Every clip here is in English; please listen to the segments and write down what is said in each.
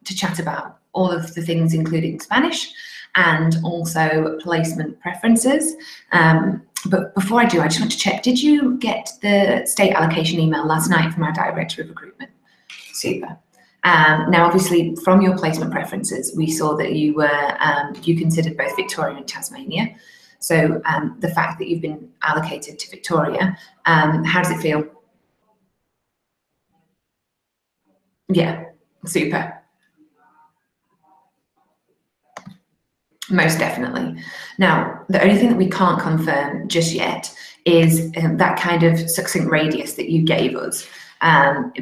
to chat about all of the things, including Spanish and also placement preferences. But before I do, I just want to check, did you get the state allocation email last night from our Director of Recruitment? Super. Now, obviously, from your placement preferences, we saw that you were you considered both Victoria and Tasmania. So the fact that you've been allocated to Victoria, how does it feel? Yeah, super. Most definitely. Now, the only thing that we can't confirm just yet is that kind of succinct radius that you gave us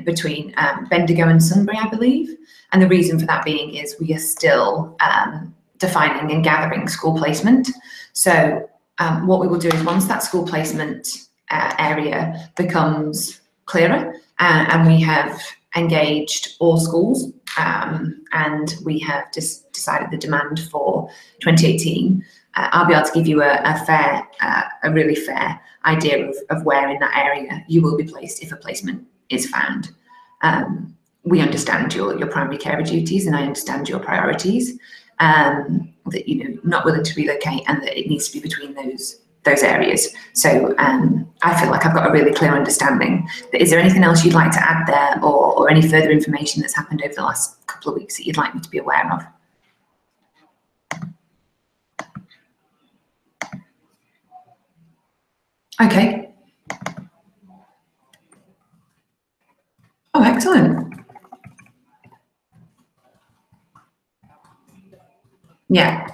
between Bendigo and Sunbury, I believe. And the reason for that being is we are still defining and gathering school placement. So what we will do is once that school placement area becomes clearer and we have engaged all schools and we have just decided the demand for 2018, I'll be able to give you a really fair idea of where in that area you will be placed if a placement is found. We understand your primary carer duties, and I understand your priorities, that not willing to relocate and that it needs to be between those areas. So I feel like I've got a really clear understanding. But is there anything else you'd like to add there, or any further information that's happened over the last couple of weeks that you'd like me to be aware of? Okay. Oh, excellent. Yeah.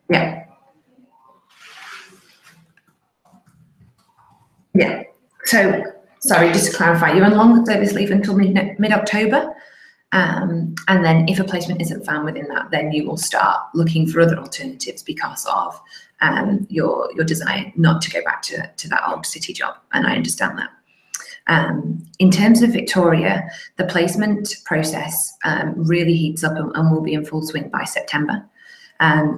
Yeah. Yeah. So, sorry, just to clarify, you're on long service leave until mid-October, and then if a placement isn't found within that, then you will start looking for other alternatives because of your desire not to go back to that old city job, and I understand that. In terms of Victoria, the placement process really heats up and will be in full swing by September.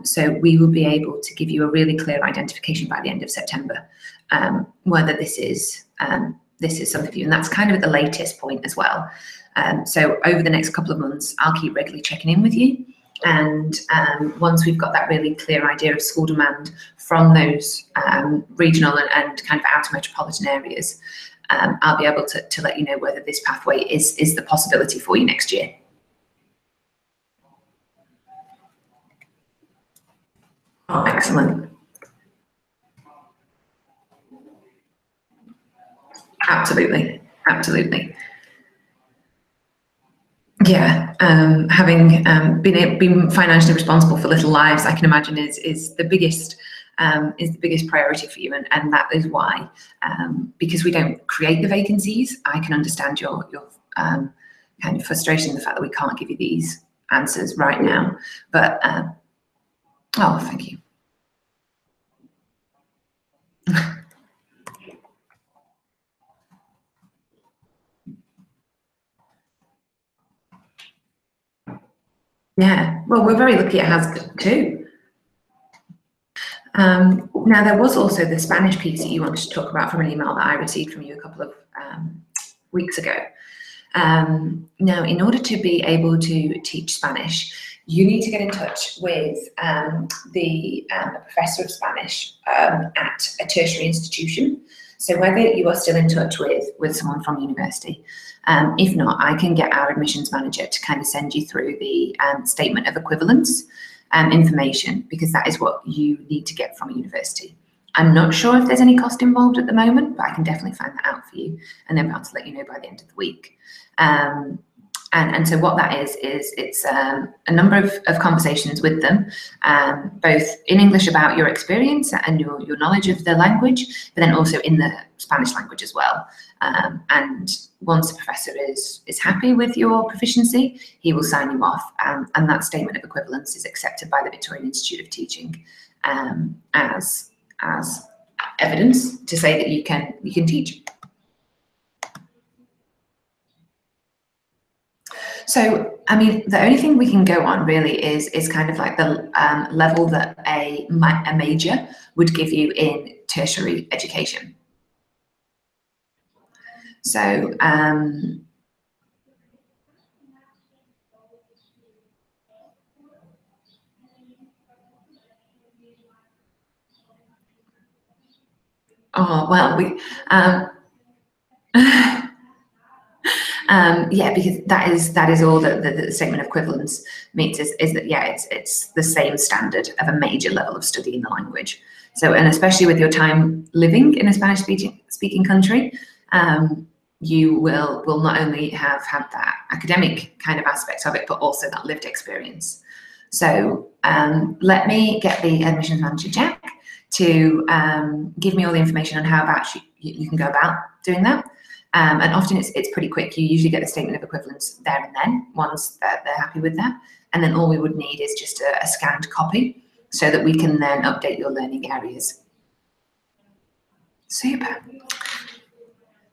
So we will be able to give you a really clear identification by the end of September, whether this is something for you, and that's kind of at the latest point as well. So over the next couple of months, I'll keep regularly checking in with you, and once we've got that really clear idea of school demand from those regional and kind of outer metropolitan areas, I'll be able to let you know whether this pathway is the possibility for you next year. Oh, excellent. Absolutely, absolutely. Yeah, having been financially responsible for Little Lives, I can imagine is the biggest priority for you, and that is why, because we don't create the vacancies, I can understand your kind of frustration in the fact that we can't give you these answers right now. But oh, thank you. Yeah, well, we're very lucky it has too. Now, there was also the Spanish piece that you wanted to talk about from an email that I received from you a couple of weeks ago. Now, in order to be able to teach Spanish, you need to get in touch with the professor of Spanish at a tertiary institution. So whether you are still in touch with someone from university, if not, I can get our admissions manager to kind of send you through the statement of equivalence information, because that is what you need to get from a university. I'm not sure if there's any cost involved at the moment, but I can definitely find that out for you and then be able to let you know by the end of the week. And so what that is it's a number of conversations with them, both in English about your experience and your knowledge of the language, but then also in the Spanish language as well. And once the professor is happy with your proficiency, he will sign you off, and that statement of equivalence is accepted by the Victorian Institute of Teaching as evidence to say that you can teach. So, I mean, the only thing we can go on really is kind of like the level that a major would give you in tertiary education. So, oh, well, yeah, because that is all that the statement of equivalence means is that, yeah, it's the same standard of a major level of study in the language. So, and especially with your time living in a Spanish speaking country, you will not only have had that academic kind of aspect of it, but also that lived experience. So let me get the admissions manager, Jack, to give me all the information on how about you can go about doing that. And often it's pretty quick. You usually get the statement of equivalence there and then, once they're happy with that. And then all we would need is just a scanned copy so that we can then update your learning areas. Super.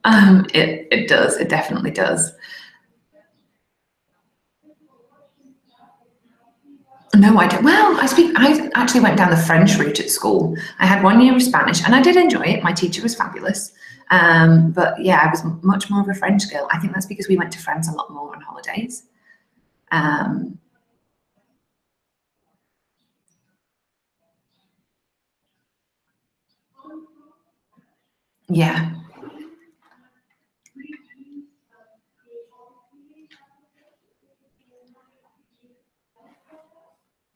It does, it definitely does. No, I don't. Well, I actually went down the French route at school. I had 1 year of Spanish and I did enjoy it. My teacher was fabulous. But yeah, I was much more of a French girl. I think that's because we went to France a lot more on holidays. Yeah.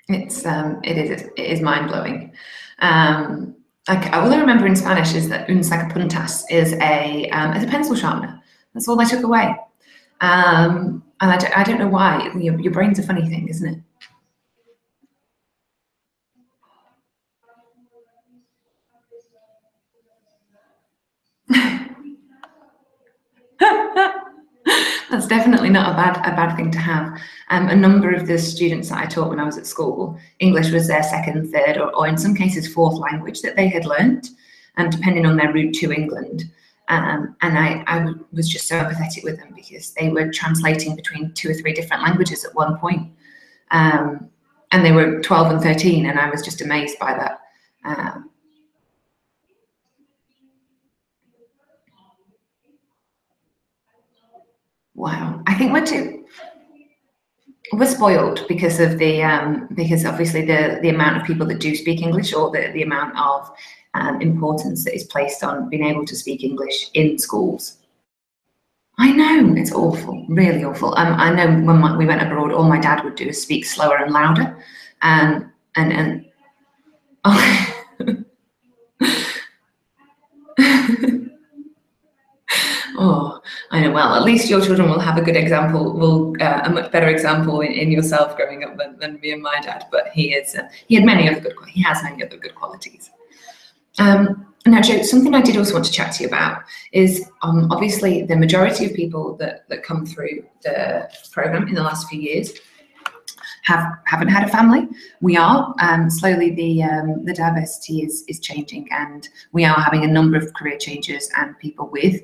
It is mind blowing. All I remember in Spanish is that un sacapuntas is a pencil sharpener. That's all I took away. And I don't know why. Your brain's a funny thing, isn't it? That's definitely not a bad thing to have. A number of the students that I taught when I was at school, English was their second, third, or in some cases fourth language that they had learnt, and depending on their route to England. And I was just so empathetic with them because they were translating between 2 or 3 different languages at one point. And they were 12 and 13, and I was just amazed by that. Wow, I think we're spoiled because of the because obviously the amount of people that do speak English, or the amount of importance that is placed on being able to speak English in schools. I know, it's awful, really awful. I know when we went abroad, all my dad would do is speak slower and louder, and oh. Oh, I know. Well, at least your children will have a good example, a much better example in yourself growing up than me and my dad. But he has many other good qualities. Now, Jo, something I did also want to chat to you about is obviously the majority of people that come through the program in the last few years haven't had a family. We are slowly the diversity is changing, and we are having a number of career changes and people with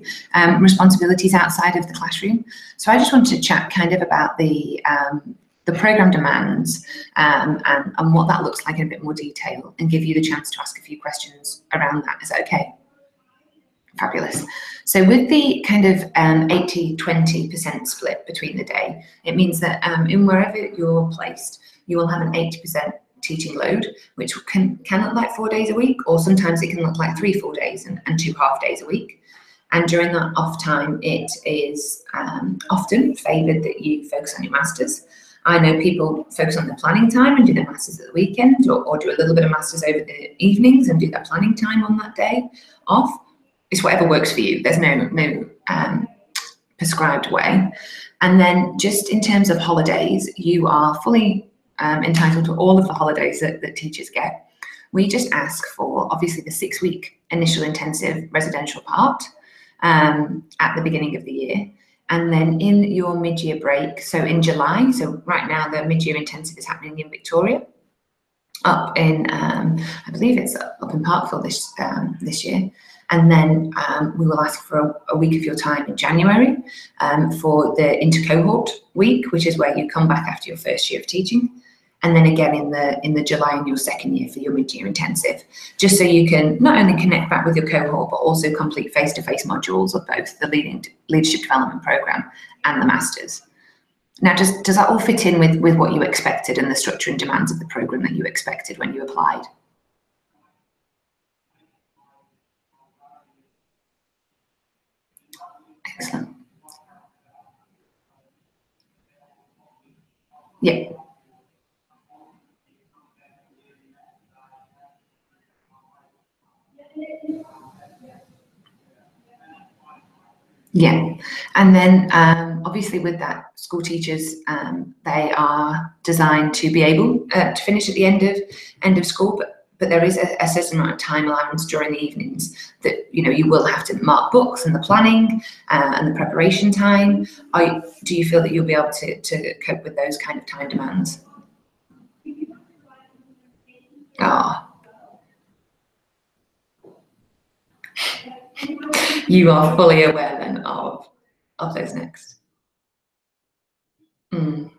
responsibilities outside of the classroom. So I just wanted to chat kind of about the program demands and what that looks like in a bit more detail, and give you the chance to ask a few questions around that. Is that okay? Fabulous. So with the kind of 80-20% split between the day, it means that in wherever you're placed, you will have an 80% teaching load, which can look like 4 days a week, or sometimes it can look like 3 full days and 2 half days a week. And during that off time, it is often favoured that you focus on your masters. I know people focus on their planning time and do their masters at the weekend, or do a little bit of masters over the evenings and do their planning time on that day off. It's whatever works for you. There's no prescribed way. And then just in terms of holidays, you are fully entitled to all of the holidays that teachers get. We just ask for, obviously, the 6-week initial intensive residential part at the beginning of the year. And then in your mid-year break, so in July, so right now the mid-year intensive is happening in Victoria, up in, I believe it's up in Parkville this year. And then we will ask for a week of your time in January for the inter-cohort week, which is where you come back after your first year of teaching. And then again in the July in your second year for your mid-year intensive, just so you can not only connect back with your cohort, but also complete face-to-face modules of both the leadership development program and the masters. Now, does that all fit in with what you expected and the structure and demands of the program that you expected when you applied? Excellent. Yeah. Yeah, and then obviously with that, school teachers, they are designed to be able to finish at the end of school, but there is a certain amount of time allowance during the evenings that you will have to mark books and the planning and the preparation time. Do you feel that you'll be able to cope with those kind of time demands? Oh. You are fully aware then of those next. Mm.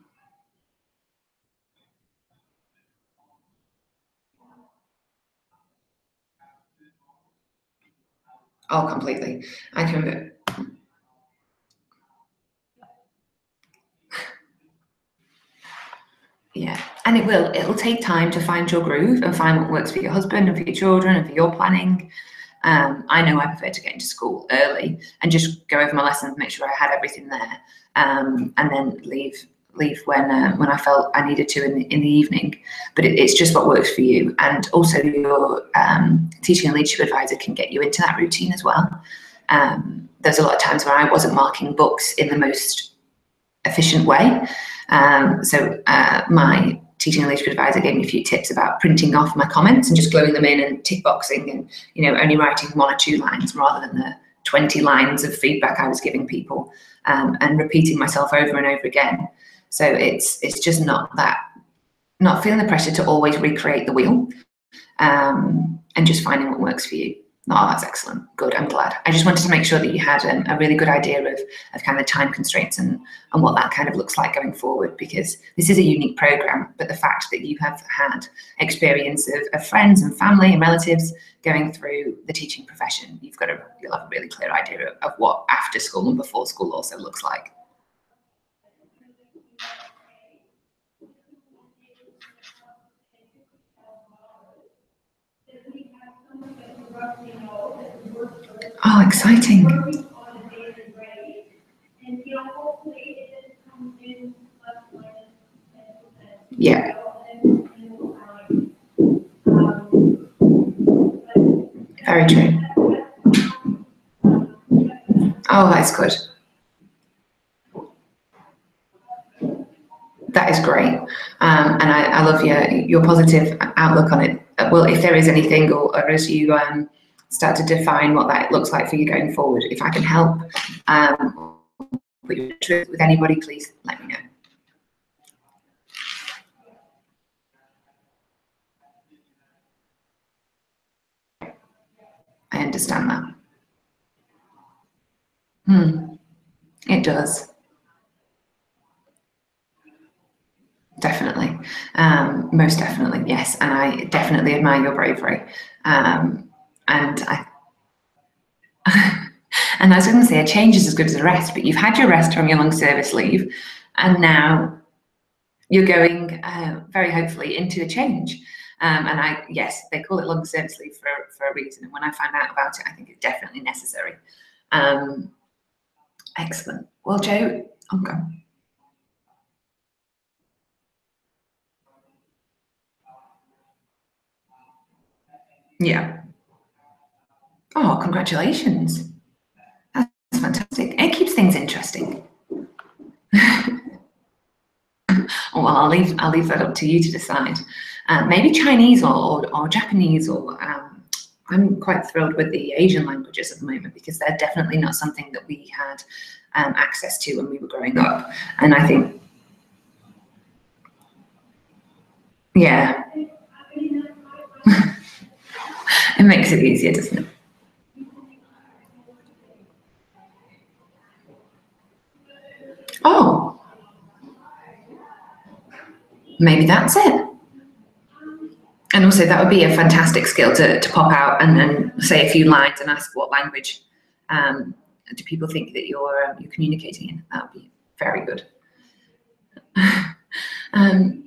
Oh, completely. I can remember. Yeah, and it'll take time to find your groove and find what works for your husband and for your children and for your planning. I know I prefer to get into school early and just go over my lessons, make sure I had everything there, and then leave when I felt I needed to in the evening. But it's just what works for you, and also your teaching and leadership advisor can get you into that routine as well. There's a lot of times where I wasn't marking books in the most efficient way. So my teaching and leadership advisor gave me a few tips about printing off my comments and just gluing them in and tick boxing and only writing 1 or 2 lines rather than the 20 lines of feedback I was giving people, and repeating myself over and over again. So it's just not feeling the pressure to always recreate the wheel, and just finding what works for you. Oh, that's excellent. Good. I'm glad. I just wanted to make sure that you had a really good idea of kind of time constraints and what that kind of looks like going forward, because this is a unique program, but the fact that you have had experience of friends and family and relatives going through the teaching profession, you'll have a really clear idea of what after school and before school also looks like. Oh, exciting. Yeah. Very true. Oh, that's good. That is great. And I love your positive outlook on it. Well, if there is anything, or as you start to define what that looks like for you going forward, if I can help put you in touch with anybody, please let me know. I understand that. It does. Definitely. Most definitely, yes. And I definitely admire your bravery. And I and I was going to say, a change is as good as a rest, but you've had your rest from your long service leave, and now you're going very hopefully into a change. And yes, they call it long service leave for a reason. And when I found out about it, I think it's definitely necessary. Excellent. Well, Jo, okay. Yeah. Oh, congratulations. That's fantastic. It keeps things interesting. Well, I'll leave that up to you to decide. Maybe Chinese or Japanese, or I'm quite thrilled with the Asian languages at the moment, because they're definitely not something that we had access to when we were growing up. And I think, yeah, it makes it easier, doesn't it? Oh, maybe that's it. And also that would be a fantastic skill to pop out and then say a few lines and ask what language do people think that you're communicating in. That would be very good.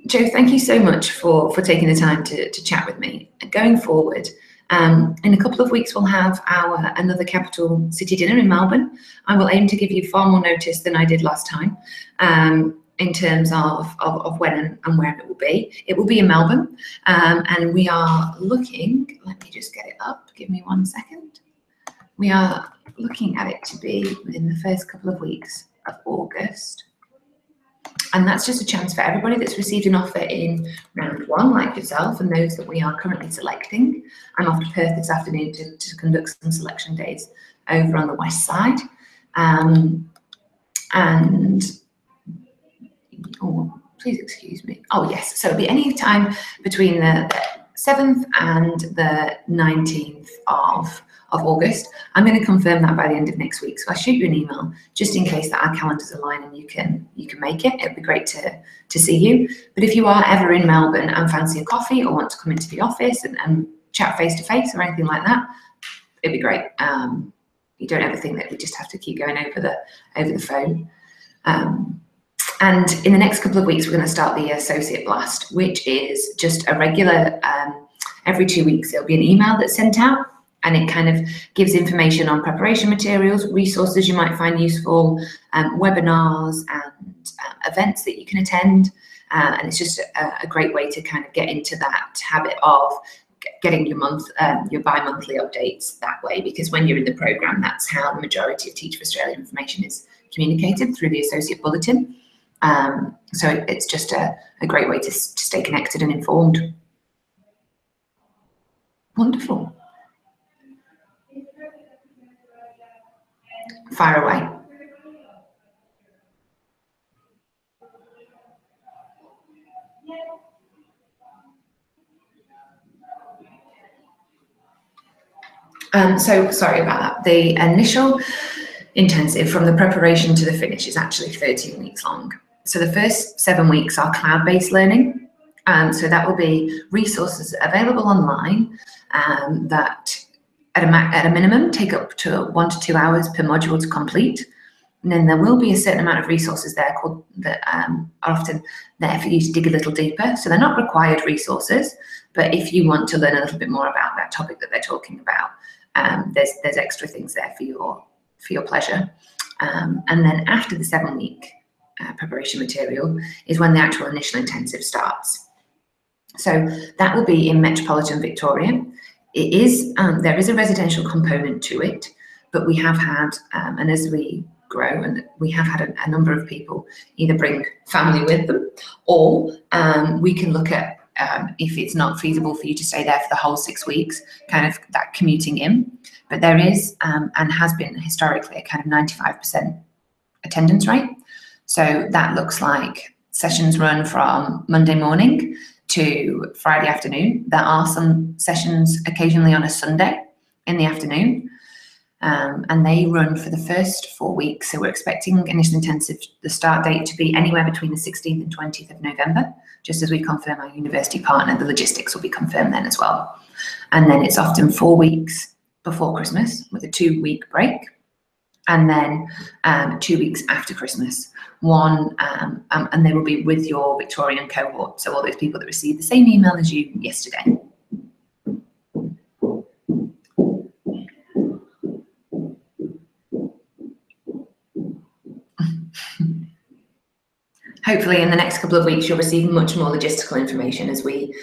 Joe, thank you so much for taking the time to chat with me. Going forward, in a couple of weeks, we'll have another capital city dinner in Melbourne. I will aim to give you far more notice than I did last time in terms of when and where it will be. It will be in Melbourne, and we are looking, let me just get it up, give me 1 second. We are looking at it to be within the first couple of weeks of August. And that's just a chance for everybody that's received an offer in round 1, like yourself, and those that we are currently selecting. I'm off to Perth this afternoon to conduct some selection days over on the west side. Oh, please excuse me. Oh, yes. So it'll be any time between the 7th and the 19th of August. I'm going to confirm that by the end of next week. So I'll shoot you an email just in case that our calendars align and you can make it. It'd be great to see you. But if you are ever in Melbourne and fancy a coffee or want to come into the office and chat face to face or anything like that, it'd be great. You don't ever think that we just have to keep going over the phone. And in the next couple of weeks, we're going to start the Associate Blast, which is just a regular, every 2 weeks, there'll be an email that's sent out, and it kind of gives information on preparation materials, resources you might find useful, webinars and events that you can attend. And it's just a great way to kind of get into that habit of getting your bi-monthly updates that way, because when you're in the program, that's how the majority of Teach for Australia information is communicated, through the Associate Bulletin. So it's just a great way to stay connected and informed. Wonderful. Fire away. So sorry about that. The initial intensive from the preparation to the finish is actually 13 weeks long. So the first 7 weeks are cloud-based learning. So that will be resources available online that at a minimum take up to 1 to 2 hours per module to complete. And then there will be a certain amount of resources there that are often there for you to dig a little deeper. So they're not required resources, but if you want to learn a little bit more about that topic that they're talking about, there's extra things there for your pleasure. And then after the 7-week preparation material is when the actual initial intensive starts. So that will be in Metropolitan Victoria. It is there is a residential component to it, but we have had, and as we grow, and we have had a number of people either bring family with them, or we can look at if it's not feasible for you to stay there for the whole 6 weeks, kind of that commuting in. But there is and has been historically a kind of 95% attendance rate. So that looks like sessions run from Monday morning to Friday afternoon. There are some sessions occasionally on a Sunday in the afternoon, and they run for the first 4 weeks. So we're expecting initial intensive, the start date to be anywhere between the 16th and 20th of November, just as we confirm our university partner. The logistics will be confirmed then as well. And then it's often 4 weeks before Christmas with a 2-week break, and then 2 weeks after Christmas. And they will be with your Victorian cohort, so all those people that received the same email as you yesterday. Hopefully in the next couple of weeks you'll receive much more logistical information as we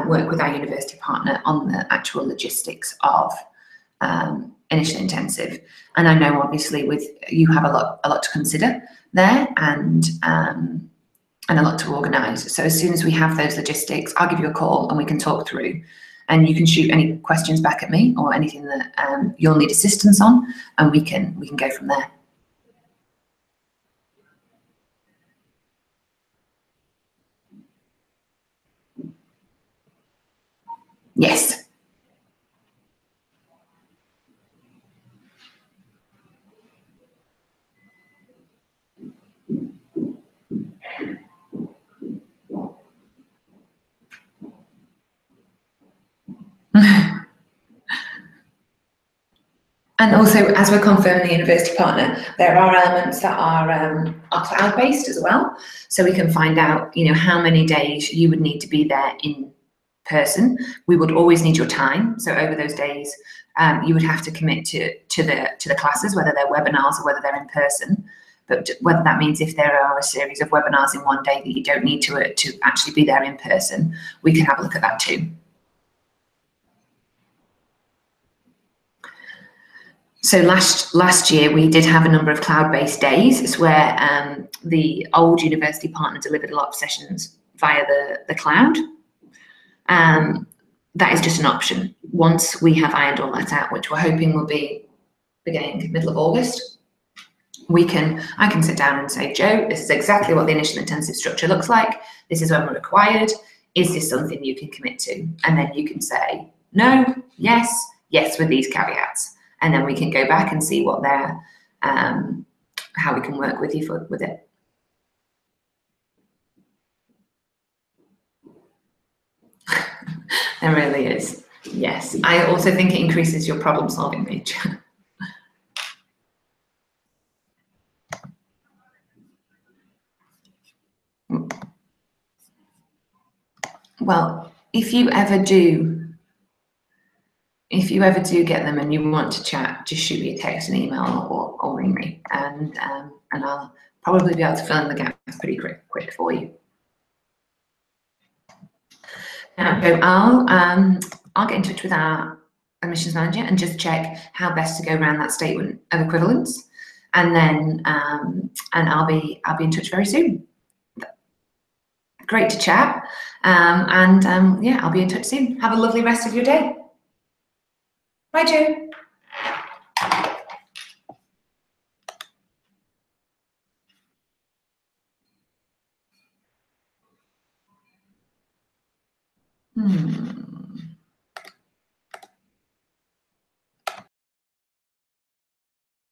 work with our university partner on the actual logistics of initial intensive. And I know obviously with you have a lot to consider there, and a lot to organise. So as soon as we have those logistics, I'll give you a call and we can talk through, and you can shoot any questions back at me or anything that you'll need assistance on, and we can go from there. Yes. And also, as we're confirming the university partner, there are elements that are cloud-based as well. So we can find out, how many days you would need to be there in person. We would always need your time. So over those days, you would have to commit to the classes, whether they're webinars or whether they're in person. But whether that means if there are a series of webinars in one day that you don't need to actually be there in person, we can have a look at that too. So last year we did have a number of cloud-based days. It's where the old university partner delivered a lot of sessions via the cloud. That is just an option. Once we have ironed all that out, which we're hoping will be beginning middle of August, I can sit down and say, Joe, this is exactly what the initial intensive structure looks like. This is when we're required. Is this something you can commit to? And then you can say, no, yes, yes, with these caveats. And then we can go back and see what they're, how we can work with you with it. There really is. Yes. I also think it increases your problem solving nature. Well, if you ever do get them and you want to chat, just shoot me a text, an email, or ring me, and I'll probably be able to fill in the gaps pretty quick for you. Now, so I'll get in touch with our admissions manager and just check how best to go around that statement of equivalence, and then and I'll be in touch very soon. Great to chat, yeah, I'll be in touch soon. Have a lovely rest of your day. Bye, Joe. Hmm.